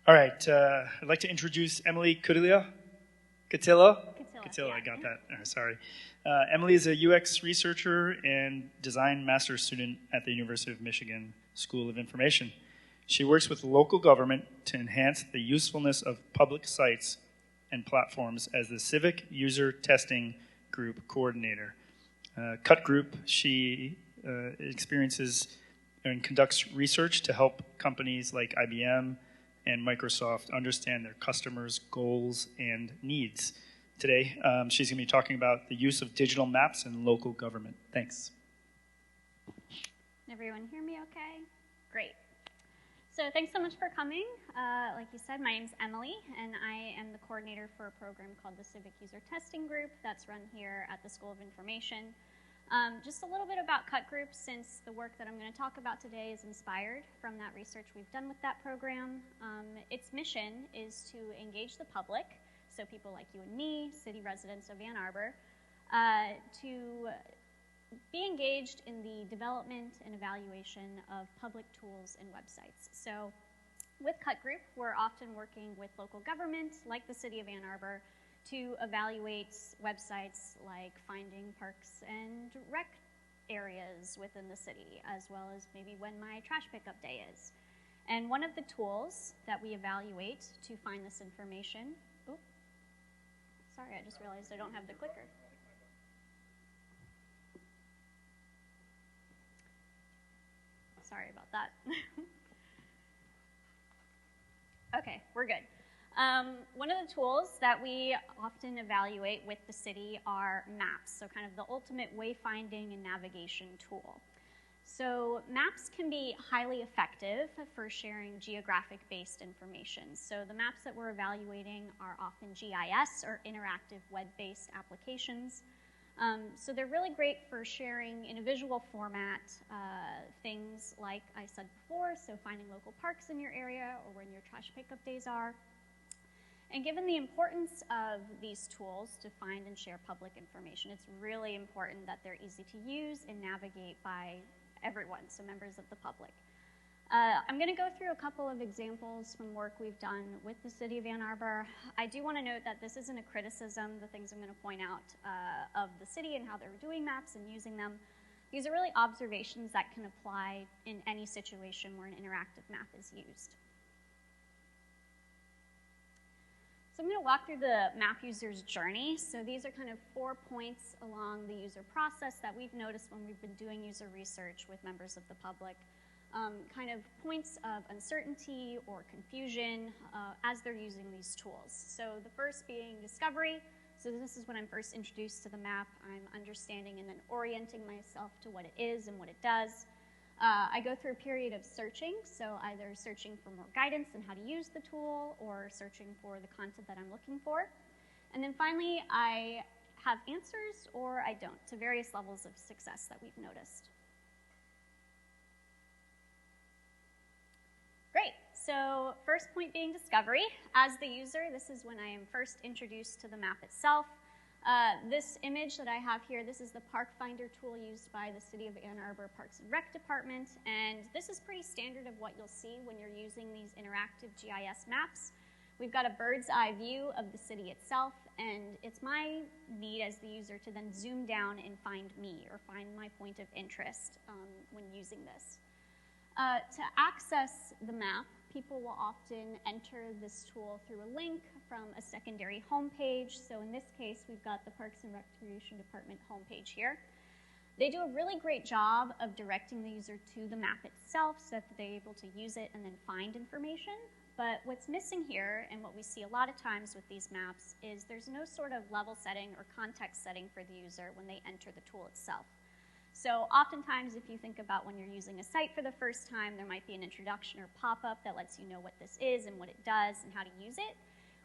All right, I'd like to introduce Emilee Kutyla. Kutyla, yeah. I got that. Sorry. Emilee is a UX researcher and design master's student at the University of Michigan School of Information. She works with local government to enhance the usefulness of public sites and platforms as the Civic User Testing Group Coordinator. Cut Group, she experiences and conducts research to help companies like IBM and Microsoft understand their customers' goals and needs. Today, she's going to be talking about the use of digital maps in local government. Thanks. Can everyone hear me okay? Great. So thanks so much for coming. Like you said, my name's Emilee, and I am the coordinator for a program called the Civic User Testing Group that's run here at the School of Information. Just a little bit about Cut Group, since the work that I'm going to talk about today is inspired from that research we've done with that program. Its mission is to engage the public, so people like you and me, city residents of Ann Arbor, to be engaged in the development and evaluation of public tools and websites. So with Cut Group, we're often working with local government, like the city of Ann Arbor, to evaluate websites like finding parks and rec areas within the city, as well as maybe when my trash pickup day is. And one of the tools that we evaluate to find this information, sorry, I just realized I don't have the clicker. Sorry about that. Okay, we're good. One of the tools that we often evaluate with the city are maps, so kind of the ultimate wayfinding and navigation tool. So maps can be highly effective for sharing geographic-based information. So the maps that we're evaluating are often GIS or interactive web-based applications. So they're really great for sharing in a visual format things like I said before, so finding local parks in your area or when your trash pickup days are. And given the importance of these tools to find and share public information, it's really important that they're easy to use and navigate by everyone, so members of the public. I'm going to go through a couple of examples from work we've done with the city of Ann Arbor. I do want to note that this isn't a criticism, the things I'm going to point out of the city and how they're doing maps and using them. These are really observations that can apply in any situation where an interactive map is used. So I'm going to walk through the map user's journey. So these are kind of 4 points along the user process that we've noticed when we've been doing user research with members of the public. Kind of points of uncertainty or confusion as they're using these tools. So the first being discovery. So this is when I'm first introduced to the map. I'm understanding and then orienting myself to what it is and what it does. I go through a period of searching, so either searching for more guidance on how to use the tool or searching for the content that I'm looking for. And then finally, I have answers or I don't, to various levels of success that we've noticed. Great, so first point being discovery. As the user, this is when I am first introduced to the map itself. This image that I have here, this is the Park Finder tool used by the City of Ann Arbor Parks and Rec Department, and this is pretty standard of what you'll see when you're using these interactive GIS maps. We've got a bird's eye view of the city itself, and it's my need as the user to then zoom down and find me or find my point of interest when using this. To access the map, people will often enter this tool through a link from a secondary homepage. So in this case, we've got the Parks and Recreation Department homepage here. They do a really great job of directing the user to the map itself so that they're able to use it and then find information. But what's missing here, and what we see a lot of times with these maps, is there's no sort of level setting or context setting for the user when they enter the tool itself. So oftentimes, if you think about when you're using a site for the first time, there might be an introduction or pop-up that lets you know what this is and what it does and how to use it.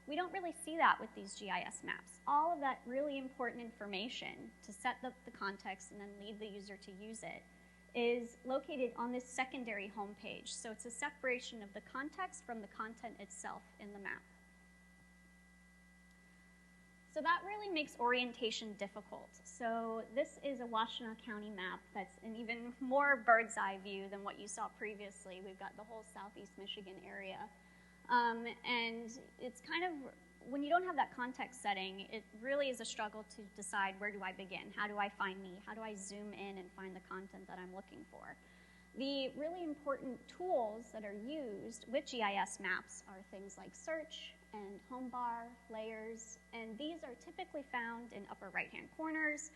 We don't really see that with these GIS maps. All of that really important information to set up the context and then lead the user to use it is located on this secondary homepage. So it's a separation of the context from the content itself in the map. So that really makes orientation difficult. So this is a Washtenaw County map that's an even more bird's eye view than what you saw previously. We've got the whole southeast Michigan area. And it's kind of, when you don't have that context setting, it really is a struggle to decide, where do I begin? How do I find me? How do I zoom in and find the content that I'm looking for? The really important tools that are used with GIS maps are things like search and home bar, layers, and these are typically found in upper right-hand corners,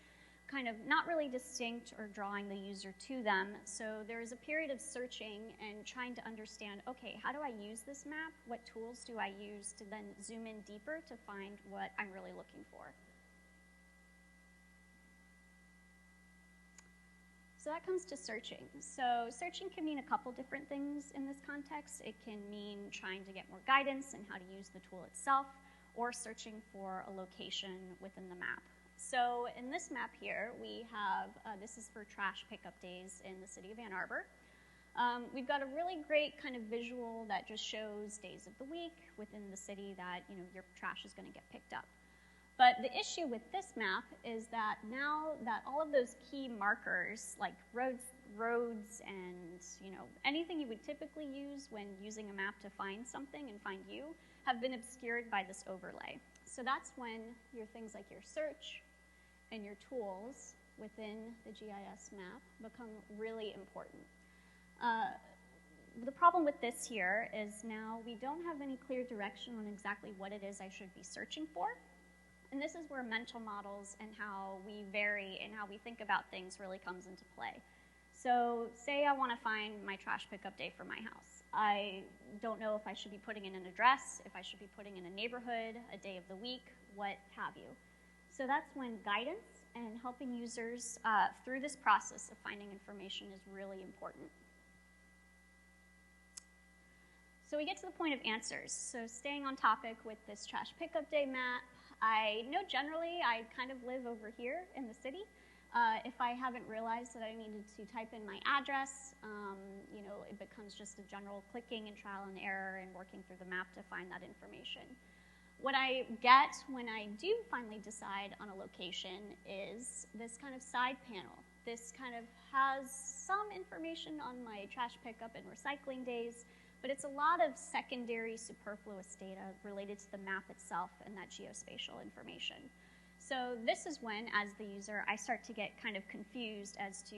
kind of not really distinct or drawing the user to them. So there's a period of searching and trying to understand, okay, how do I use this map? What tools do I use to then zoom in deeper to find what I'm really looking for? So that comes to searching. So searching can mean a couple different things in this context. It can mean trying to get more guidance in how to use the tool itself, or searching for a location within the map. So in this map here, we have, this is for trash pickup days in the city of Ann Arbor. We've got a really great kind of visual that just shows days of the week within the city that your trash is going to get picked up. But the issue with this map is that now that all of those key markers, like roads and anything you would typically use when using a map to find something and find you, have been obscured by this overlay. So that's when your things like your search and your tools within the GIS map become really important. The problem with this here is now we don't have any clear direction on exactly what it is I should be searching for. And this is where mental models and how we vary and how we think about things really comes into play. So say I want to find my trash pickup day for my house. I don't know if I should be putting in an address, if I should be putting in a neighborhood, a day of the week, what have you. So that's when guidance and helping users through this process of finding information is really important. So we get to the point of answers. So staying on topic with this trash pickup day map, I know generally I kind of live over here in the city. If I haven't realized that I needed to type in my address, it becomes just a general clicking and trial and error and working through the map to find that information. What I get when I do finally decide on a location is this kind of side panel. This kind of has some information on my trash pickup and recycling days, but it's a lot of secondary superfluous data related to the map itself and that geospatial information. So this is when, as the user, I start to get kind of confused as to,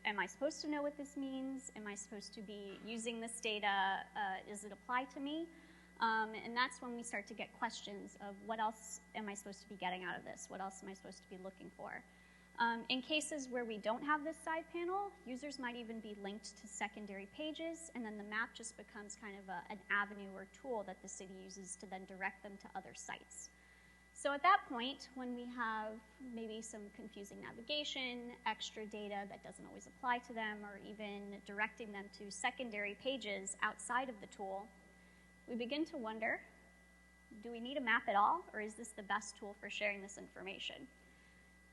am I supposed to know what this means? Am I supposed to be using this data? Does it apply to me? And that's when we start to get questions of what else am I supposed to be getting out of this? What else am I supposed to be looking for? In cases where we don't have this side panel, users might even be linked to secondary pages, and then the map just becomes kind of an avenue or tool that the city uses to then direct them to other sites. So at that point, when we have maybe some confusing navigation, extra data that doesn't always apply to them, or even directing them to secondary pages outside of the tool, we begin to wonder, do we need a map at all, or is this the best tool for sharing this information?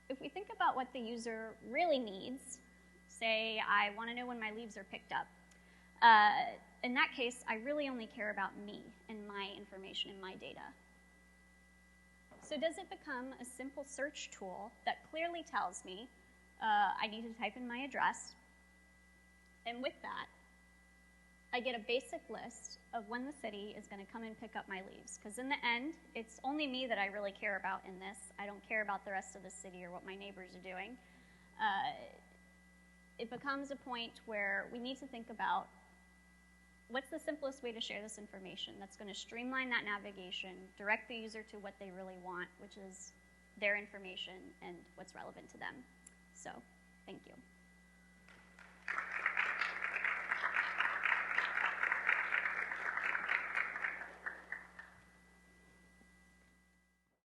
If we think about what the user really needs, say I want to know when my leaves are picked up, in that case, I really only care about me and my information and my data. So does it become a simple search tool that clearly tells me I need to type in my address, and with that, I get a basic list of when the city is going to come and pick up my leaves. Because in the end, it's only me that I really care about in this. I don't care about the rest of the city or what my neighbors are doing. It becomes a point where we need to think about what's the simplest way to share this information that's going to streamline that navigation, direct the user to what they really want, which is their information and what's relevant to them. So, thank you.